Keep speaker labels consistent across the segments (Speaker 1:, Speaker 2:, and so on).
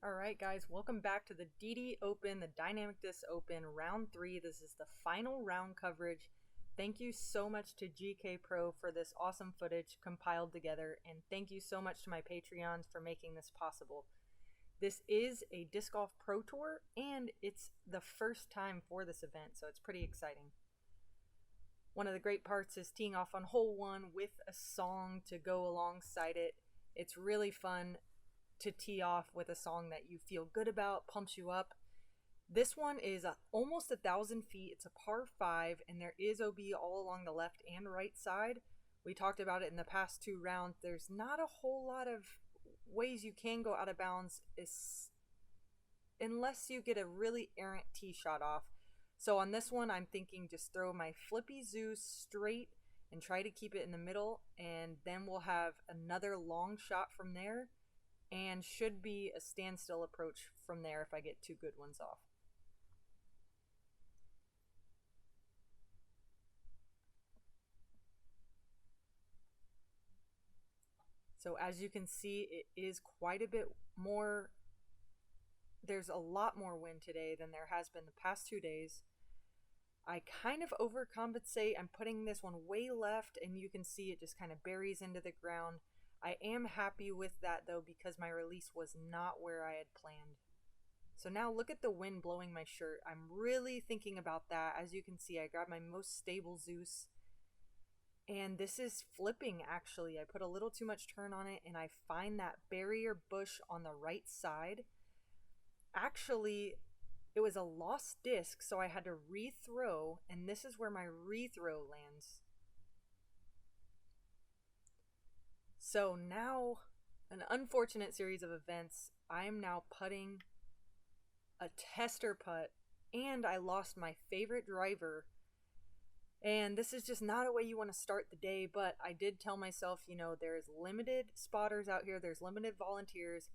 Speaker 1: Alright guys, welcome back to the DD Open, the Dynamic Disc Open, round 3. This is the final round coverage. Thank you so much to GKPro for this awesome footage compiled together, and thank you so much to my Patreons for making this possible. This is a Disc Golf Pro Tour, and it's the first time for this event, so it's pretty exciting. One of the great parts is teeing off on hole 1 with a song to go alongside it. It's really fun to tee off with a song that you feel good about, pumps you up. This one is almost 1,000 feet. It's a par 5, and there is OB all along the left and right side. We talked about it in the past 2 rounds. There's not a whole lot of ways you can go out of bounds unless you get a really errant tee shot off. So on this one, I'm thinking just throw my flippy Zeus straight and try to keep it in the middle, and then we'll have another long shot from there, and should be a standstill approach from there if I get 2 good ones off. So as you can see, it is quite a bit more. There's a lot more wind today than there has been the past 2 days. I kind of overcompensate. I'm putting this one way left, and you can see it just kind of buries into the ground. I am happy with that though, because my release was not where I had planned. So now look at the wind blowing my shirt. I'm really thinking about that. As you can see, I grabbed my most stable Zeus, and this is flipping actually. I put a little too much turn on it, and I find that barrier bush on the right side. Actually, it was a lost disc, so I had to rethrow, and this is where my rethrow lands. So now, an unfortunate series of events. I am now putting a tester putt, and I lost my favorite driver. And this is just not a way you want to start the day, but I did tell myself, you know, there's limited spotters out here, there's limited volunteers.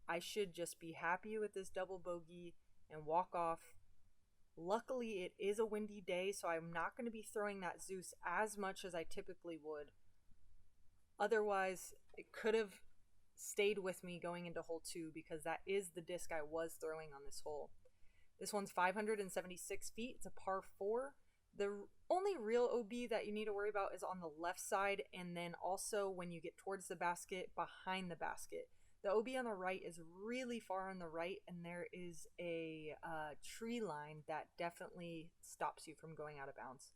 Speaker 1: I should just be happy with this double bogey and walk off. Luckily, it is a windy day, so I'm not going to be throwing that Zeus as much as I typically would. Otherwise, it could have stayed with me going into hole 2, because that is the disc I was throwing on this hole. This one's 576 feet. It's a par 4. The only real OB that you need to worry about is on the left side, and then also when you get towards the basket, behind the basket. The OB on the right is really far on the right, and there is a tree line that definitely stops you from going out of bounds.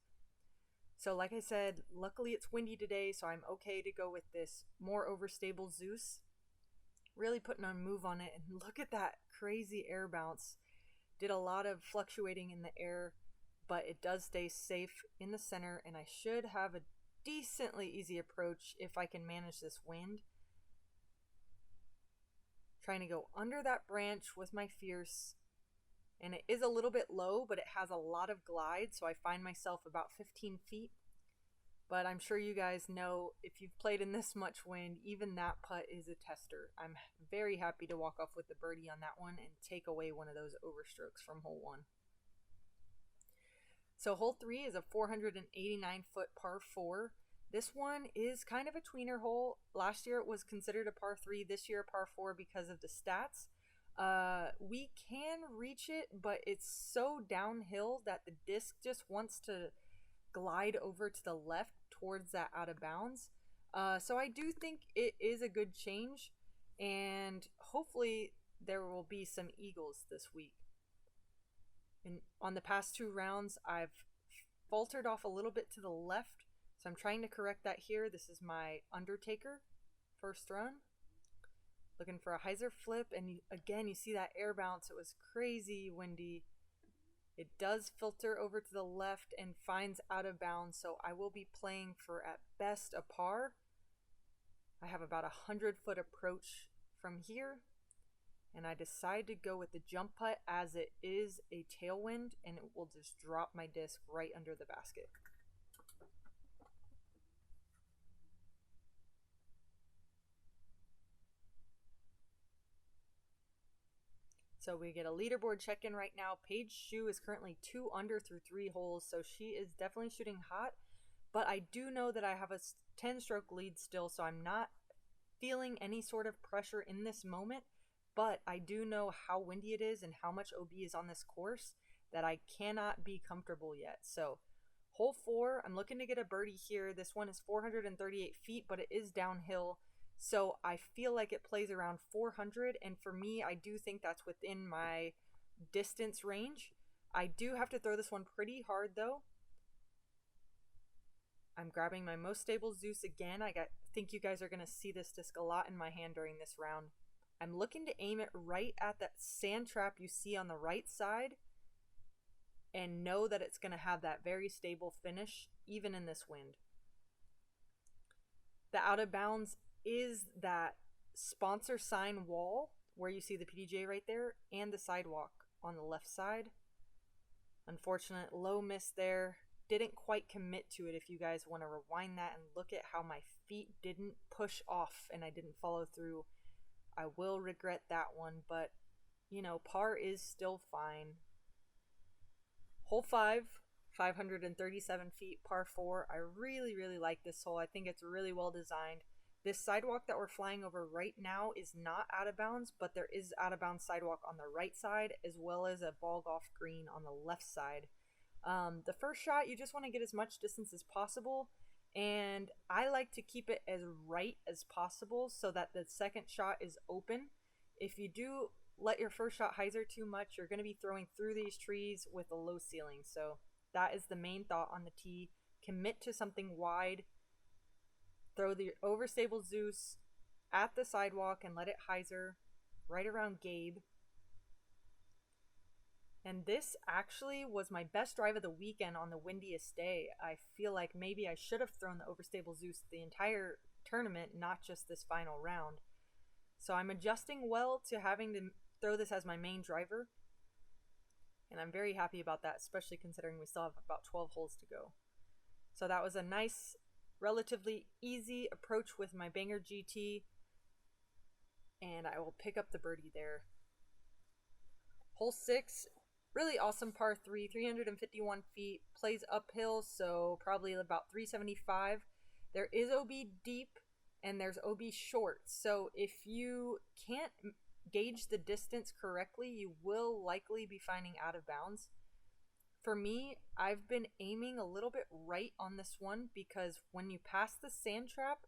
Speaker 1: So like I said, luckily it's windy today, so I'm okay to go with this more overstable Zeus. Really putting a move on it, and look at that crazy air bounce. Did a lot of fluctuating in the air, but it does stay safe in the center, and I should have a decently easy approach if I can manage this wind. Trying to go under that branch with my Fierce, and it is a little bit low, but it has a lot of glide, so I find myself about 15 feet. But I'm sure you guys know, if you've played in this much wind, even that putt is a tester. I'm very happy to walk off with the birdie on that one and take away one of those overstrokes from hole 1. So hole 3 is a 489 foot par 4. This one is kind of a tweener hole. Last year it was considered a par 3, this year a par 4 because of the stats. We can reach it, but it's so downhill that the disc just wants to glide over to the left towards that out of bounds. So I do think it is a good change, and hopefully there will be some eagles this week. And on the past 2 rounds, I've faltered off a little bit to the left, so I'm trying to correct that here. This is my Undertaker first run. Looking for a hyzer flip, and again, you see that air bounce. It was crazy windy. It does filter over to the left and finds out of bounds, so I will be playing for at best a par. I have about 100-foot approach from here, and I decide to go with the jump putt as it is a tailwind, and it will just drop my disc right under the basket. So we get a leaderboard check-in right now. Paige Shoe is currently 2 under through 3 holes, so she is definitely shooting hot. But I do know that I have a 10-stroke lead still, so I'm not feeling any sort of pressure in this moment. but I do know how windy it is and how much OB is on this course that I cannot be comfortable yet. So hole 4, I'm looking to get a birdie here. This one is 438 feet, but it is downhill. So I feel like it plays around 400. And for me, I do think that's within my distance range. I do have to throw this one pretty hard though. I'm grabbing my most stable Zeus again. Think you guys are going to see this disc a lot in my hand during this round. I'm looking to aim it right at that sand trap you see on the right side and know that it's going to have that very stable finish even in this wind. The out of bounds is that sponsor sign wall where you see the PDJ right there and the sidewalk on the left side. Unfortunate low miss there. Didn't quite commit to it. If you guys want to rewind that and look at how my feet didn't push off and I didn't follow through, I will regret that one, but you know, par is still fine. Hole 5, 537 feet, par 4. I really, really like this hole. I think it's really well designed. This sidewalk that we're flying over right now is not out of bounds, but there is out of bounds sidewalk on the right side as well as a ball golf green on the left side. The first shot, you just want to get as much distance as possible, and I like to keep it as right as possible so that the second shot is open. If you do let your first shot hyzer too much, you're going to be throwing through these trees with a low ceiling. So that is the main thought on the tee. Commit to something wide. Throw the overstable Zeus at the sidewalk and let it hyzer right around Gabe. And this actually was my best drive of the weekend on the windiest day. I feel like maybe I should have thrown the overstable Zeus the entire tournament, not just this final round. So I'm adjusting well to having to throw this as my main driver. And I'm very happy about that, especially considering we still have about 12 holes to go. So that was a nice, relatively easy approach with my Banger GT. And I will pick up the birdie there. Hole 6. Really awesome par 3, 351 feet, plays uphill, so probably about 375. There is OB deep and there's OB short, so if you can't gauge the distance correctly, you will likely be finding out of bounds. For me, I've been aiming a little bit right on this one because when you pass the sand trap,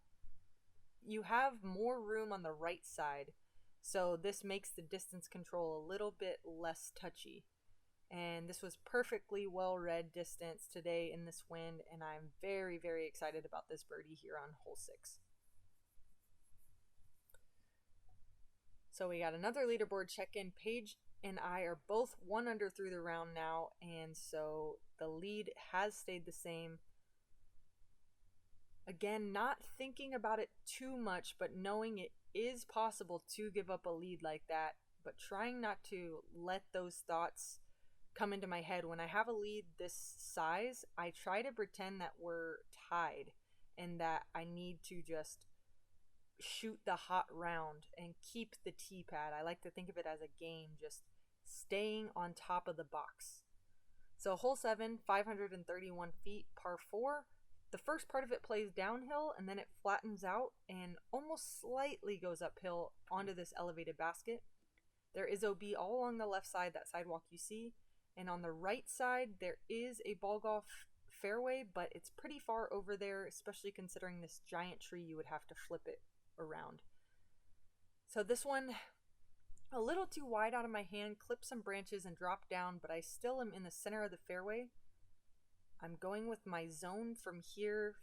Speaker 1: you have more room on the right side, so this makes the distance control a little bit less touchy. And this was perfectly well read distance today in this wind, and I'm very, very excited about this birdie here on hole 6. So we got another leaderboard check-in. Paige and I are both 1 under through the round now, and so the lead has stayed the same. Again, not thinking about it too much, but knowing it is possible to give up a lead like that, but trying not to let those thoughts come into my head. When I have a lead this size, I try to pretend that we're tied and that I need to just shoot the hot round and keep the tee pad. I like to think of it as a game, just staying on top of the box. So hole 7, 531 feet, par 4. The first part of it plays downhill and then it flattens out and almost slightly goes uphill onto this elevated basket. There is OB all along the left side, that sidewalk you see. And on the right side, there is a ball golf fairway, but it's pretty far over there, especially considering this giant tree, you would have to flip it around. So this one, a little too wide out of my hand, clipped some branches and dropped down, but I still am in the center of the fairway. I'm going with my zone from here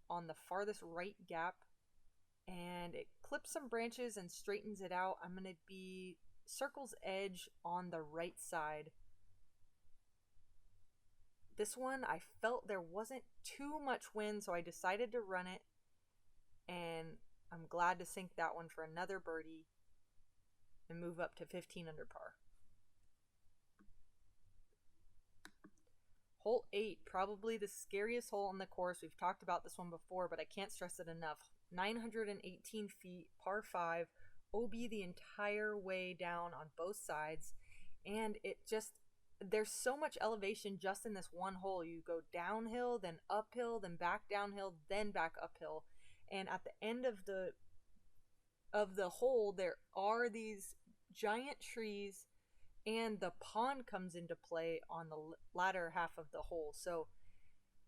Speaker 1: on the farthest right gap, and it clips some branches and straightens it out. I'm going to be circle's edge on the right side. This one, I felt there wasn't too much wind, so I decided to run it, and I'm glad to sink that one for another birdie and move up to 15 under par. Hole 8, probably the scariest hole on the course. We've talked about this one before, but I can't stress it enough. 918 feet, par 5, OB the entire way down on both sides, and it just, there's so much elevation just in this one hole. You go downhill, then uphill, then back downhill, then back uphill. And at the end of the hole, there are these giant trees, and the pond comes into play on the latter half of the hole. So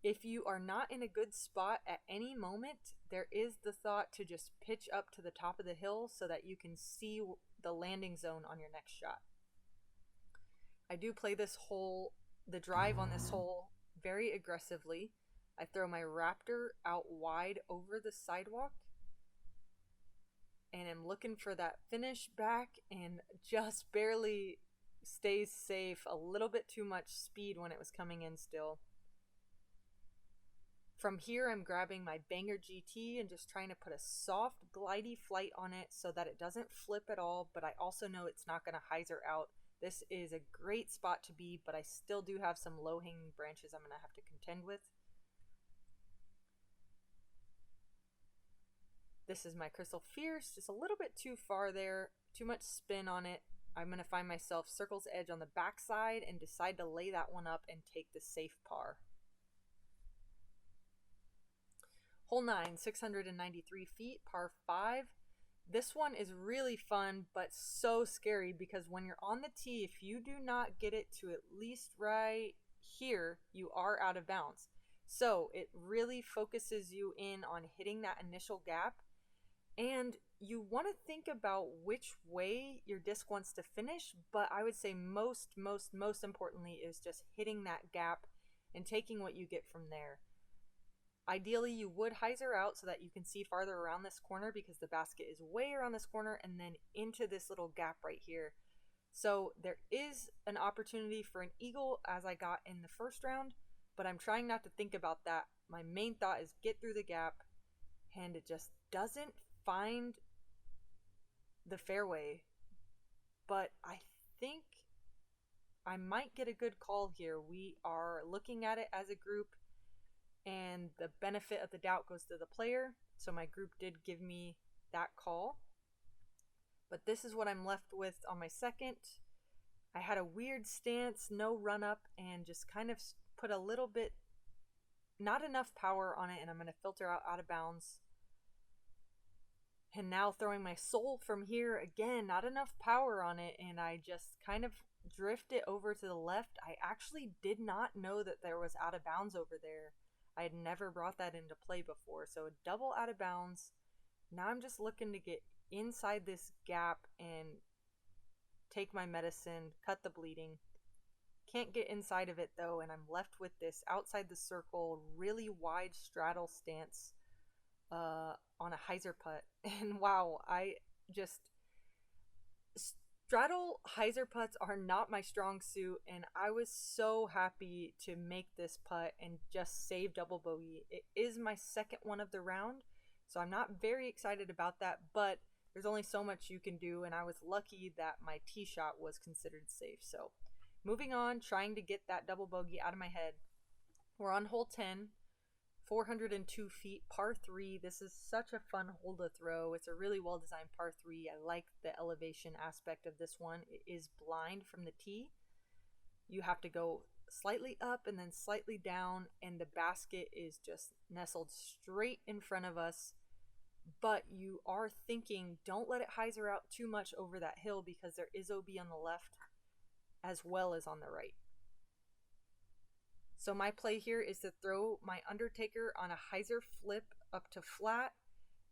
Speaker 1: if you are not in a good spot at any moment, there is the thought to just pitch up to the top of the hill so that you can see the landing zone on your next shot. I do play this hole, the drive on this hole, very aggressively. I throw my Raptor out wide over the sidewalk and am looking for that finish back, and just barely stays safe. A little bit too much speed when it was coming in still. From here, I'm grabbing my Banger GT and just trying to put a soft, glidey flight on it so that it doesn't flip at all, but I also know it's not going to hyzer out. This is a great spot to be, but I still do have some low-hanging branches I'm going to have to contend with. This is my Crystal Fierce, just a little bit too far there, too much spin on it. I'm going to find myself Circle's Edge on the backside and decide to lay that one up and take the safe par. Hole 9, 693 feet, par 5. This one is really fun, but so scary because when you're on the tee, if you do not get it to at least right here, you are out of bounds. So it really focuses you in on hitting that initial gap. And you want to think about which way your disc wants to finish, but I would say most importantly is just hitting that gap and taking what you get from there. Ideally, you would hyzer out so that you can see farther around this corner because the basket is way around this corner and then into this little gap right here. So there is an opportunity for an eagle as I got in the first round, but I'm trying not to think about that. My main thought is get through the gap, and it just doesn't find the fairway. But I think I might get a good call here. We are looking at it as a group, and the benefit of the doubt goes to the player. So my group did give me that call. But this is what I'm left with on my second. I had a weird stance, no run up, and just kind of put a little bit, not enough power on it, and I'm going to filter out of bounds. And now throwing my soul from here, again, not enough power on it, and I just kind of drift it over to the left. I actually did not know that there was out of bounds over there. I had never brought that into play before, so a double out of bounds. Now I'm just looking to get inside this gap and take my medicine, cut the bleeding. Can't get inside of it though, and I'm left with this outside the circle, really wide straddle stance on a hyzer putt. And wow, straddle hyzer putts are not my strong suit, and I was so happy to make this putt and just save double bogey. It is my second one of the round, so I'm not very excited about that, but there's only so much you can do, and I was lucky that my tee shot was considered safe. So moving on, trying to get that double bogey out of my head. We're on hole 10, 402 feet, par 3. This is such a fun hole to throw. It's a really well-designed par 3. I like the elevation aspect of this one. It is blind from the tee. You have to go slightly up and then slightly down, and the basket is just nestled straight in front of us. But you are thinking, don't let it hyzer out too much over that hill because there is OB on the left as well as on the right. So my play here is to throw my Undertaker on a hyzer flip up to flat,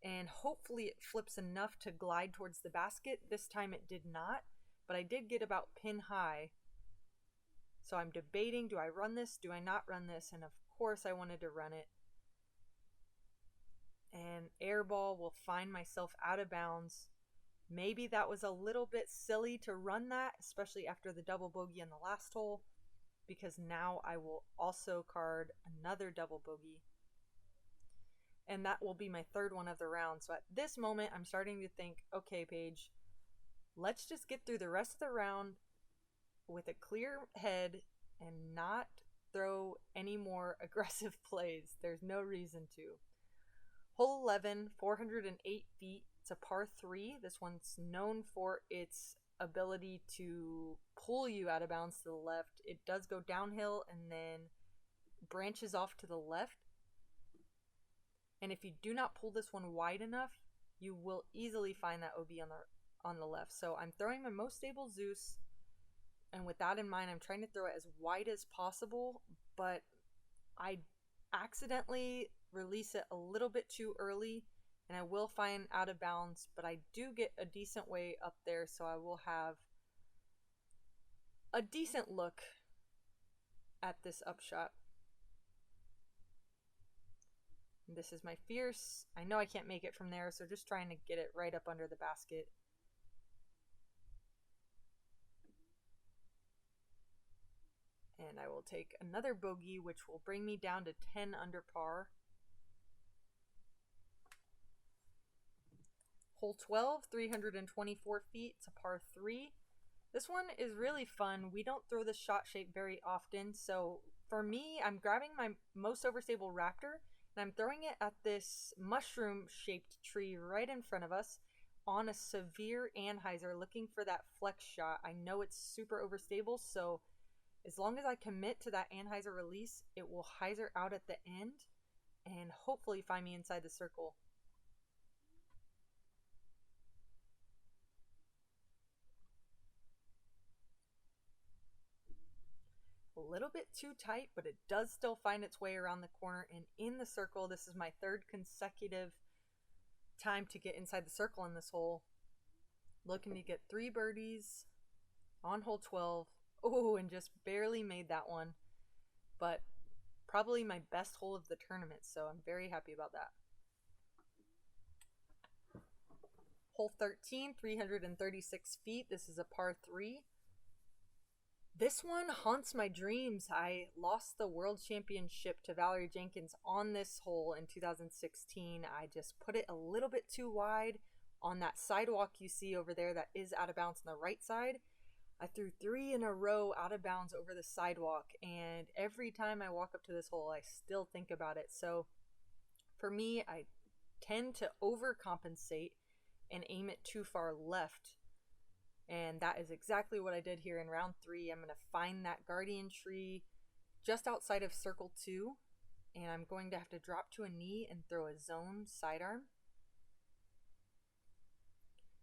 Speaker 1: and hopefully it flips enough to glide towards the basket. This time it did not, but I did get about pin high. So I'm debating, do I run this? Do I not run this? And of course I wanted to run it. And airball will find myself out of bounds. Maybe that was a little bit silly to run that, especially after the double bogey on the last hole, because now I will also card another double bogey. And that will be my third one of the round. So at this moment, I'm starting to think, okay, Paige, let's just get through the rest of the round with a clear head and not throw any more aggressive plays. There's no reason to. Hole 11, 408 feet. It's a par 3. This one's known for its ability to pull you out of bounds to the left. It does go downhill and then branches off to the left. And if you do not pull this one wide enough, you will easily find that OB on the left. So I'm throwing my most stable Zeus, and with that in mind, I'm trying to throw it as wide as possible, but I accidentally release it a little bit too early, and I will find out of bounds, but I do get a decent way up there, so I will have a decent look at this upshot. And this is my fierce. I know I can't make it from there, so just trying to get it right up under the basket. And I will take another bogey, which will bring me down to 10 under par. Hole 12, 324 feet. It's a par 3. This one is really fun. We don't throw this shot shape very often, so for me, I'm grabbing my most overstable Raptor, and I'm throwing it at this mushroom-shaped tree right in front of us on a severe anhyzer, looking for that flex shot. I know it's super overstable, so as long as I commit to that anhyzer release, it will hyzer out at the end and hopefully find me inside the circle. A little bit too tight, but it does still find its way around the corner and in the circle. This is my third consecutive time to get inside the circle in this hole. Looking to get 3 birdies on hole 12. Oh, and just barely made that one. But probably my best hole of the tournament, so I'm very happy about that. Hole 13, 336 feet. This is a par 3. This one haunts my dreams. I lost the world championship to Valerie Jenkins on this hole in 2016. I just put it a little bit too wide on that sidewalk you see over there that is out of bounds on the right side. I threw 3 in a row out of bounds over the sidewalk, and every time I walk up to this hole, I still think about it. So for me, I tend to overcompensate and aim it too far left. And that is exactly what I did here in round 3. I'm going to find that guardian tree just outside of circle 2. And I'm going to have to drop to a knee and throw a zone sidearm.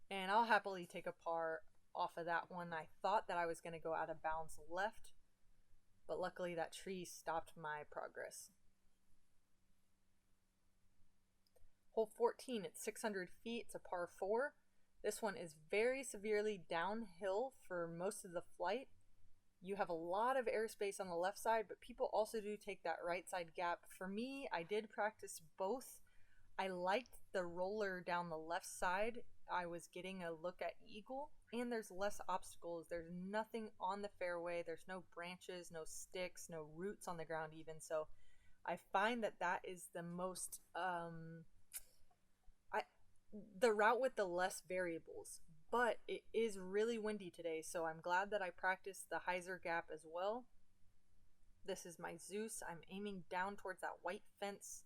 Speaker 1: And I'll happily take a par off of that one. I thought that I was going to go out of bounds left, but luckily that tree stopped my progress. Hole 14, it's 600 feet. It's a par 4. This one is very severely downhill for most of the flight. You have a lot of airspace on the left side, but people also do take that right side gap. For me, I did practice both. I liked the roller down the left side. I was getting a look at eagle, and there's less obstacles. There's nothing on the fairway. There's no branches, no sticks, no roots on the ground even. So I find that that is the most the route with the less variables, but it is really windy today, so I'm glad that I practiced the hyzer gap as well. This is my Zeus. I'm aiming down towards that white fence,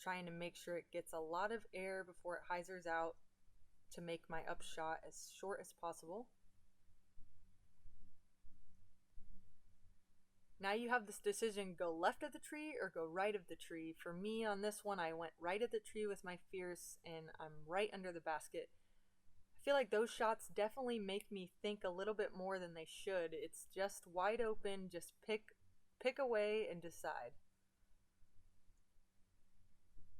Speaker 1: trying to make sure it gets a lot of air before it hyzers out to make my upshot as short as possible. Now you have this decision, go left of the tree or go right of the tree. For me on this one, I went right of the tree with my fierce, and I'm right under the basket. I feel like those shots definitely make me think a little bit more than they should. It's just wide open, just pick away and decide.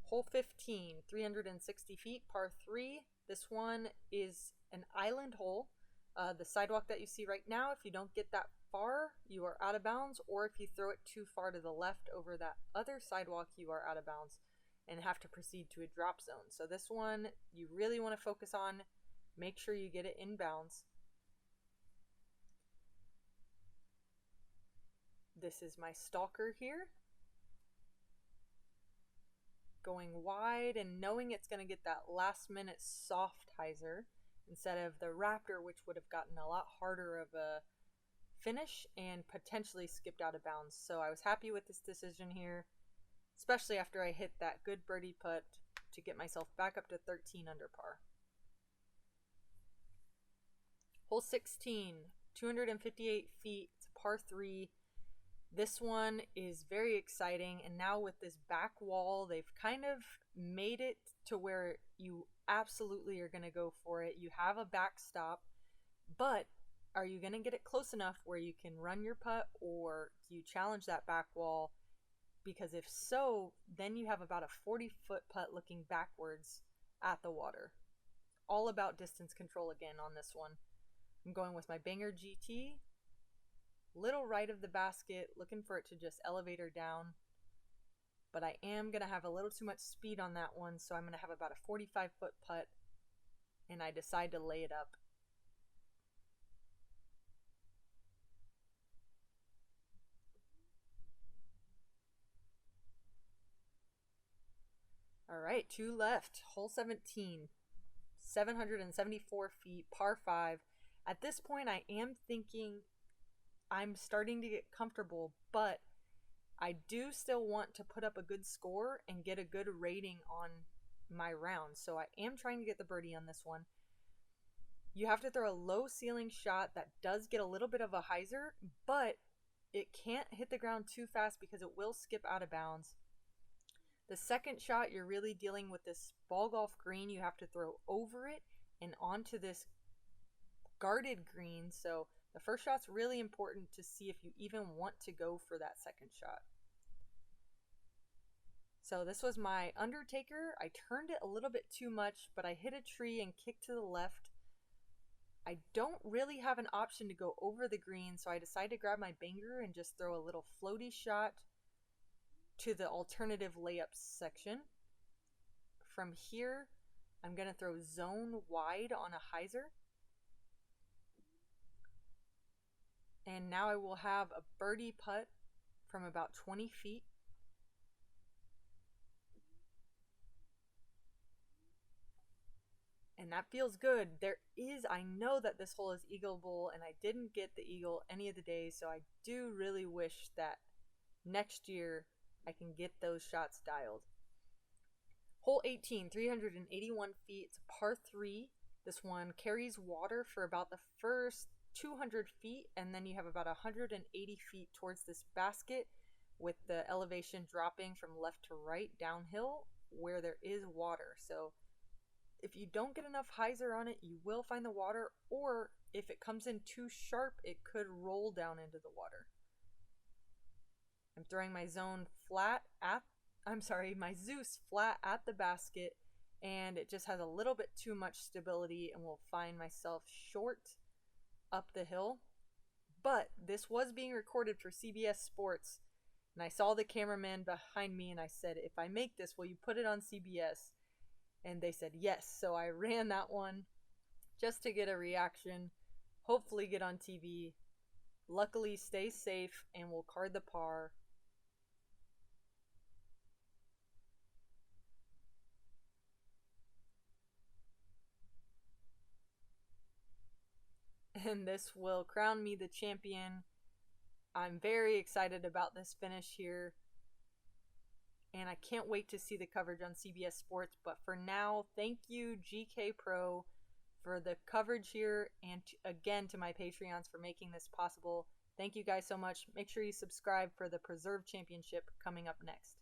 Speaker 1: Hole 15, 360 feet, par 3. This one is an island hole. The sidewalk that you see right now, if you don't get that far, you are out of bounds, or if you throw it too far to the left over that other sidewalk, you are out of bounds and have to proceed to a drop zone. So this one, you really want to focus on, make sure you get it in bounds. This is my stalker here. Going wide and knowing it's going to get that last minute soft hyzer instead of the Raptor, which would have gotten a lot harder of a finish and potentially skipped out of bounds. So I was happy with this decision here, especially after I hit that good birdie putt to get myself back up to 13 under par. Hole 16, 258 feet, it's a par 3. This one is very exciting, and now with this back wall, they've kind of made it to where you absolutely are going to go for it. You have a backstop, but are you going to get it close enough where you can run your putt, or do you challenge that back wall? Because if so, then you have about a 40-foot putt looking backwards at the water. All about distance control again on this one. I'm going with my Banger GT, little right of the basket, looking for it to just elevate her down. But I am going to have a little too much speed on that one, so I'm going to have about a 45-foot putt, and I decide to lay it up. All right, 2 left, hole 17, 774 feet, par 5. At this point, I am thinking I'm starting to get comfortable, but I do still want to put up a good score and get a good rating on my round. So I am trying to get the birdie on this one. You have to throw a low ceiling shot that does get a little bit of a hyzer, but it can't hit the ground too fast because it will skip out of bounds. The second shot, you're really dealing with this ball golf green. You have to throw over it and onto this guarded green. So the first shot's really important to see if you even want to go for that second shot. So this was my Undertaker. I turned it a little bit too much, but I hit a tree and kicked to the left. I don't really have an option to go over the green, so I decided to grab my Banger and just throw a little floaty shot to the alternative layups section. From here, I'm going to throw zone wide on a hyzer. And now I will have a birdie putt from about 20 feet. And that feels good. I know that this hole is eagleable, and I didn't get the eagle any of the days, so I do really wish that next year I can get those shots dialed. Hole 18, 381 feet. It's a par 3. This one carries water for about the first 200 feet, and then you have about 180 feet towards this basket with the elevation dropping from left to right downhill where there is water. So if you don't get enough hyzer on it, you will find the water, or if it comes in too sharp, it could roll down into the water. I'm throwing my my Zeus flat at the basket, and it just has a little bit too much stability and will find myself short up the hill. But this was being recorded for CBS Sports, and I saw the cameraman behind me, and I said, if I make this, will you put it on CBS? And they said yes, so I ran that one just to get a reaction, hopefully get on TV. Luckily, stay safe, and we'll card the par. And this will crown me the champion. I'm very excited about this finish here, and I can't wait to see the coverage on CBS Sports. But for now, thank you, GKPro, for the coverage here, and again to my Patreons for making this possible. Thank you guys so much. Make sure you subscribe for the Preserve Championship coming up next.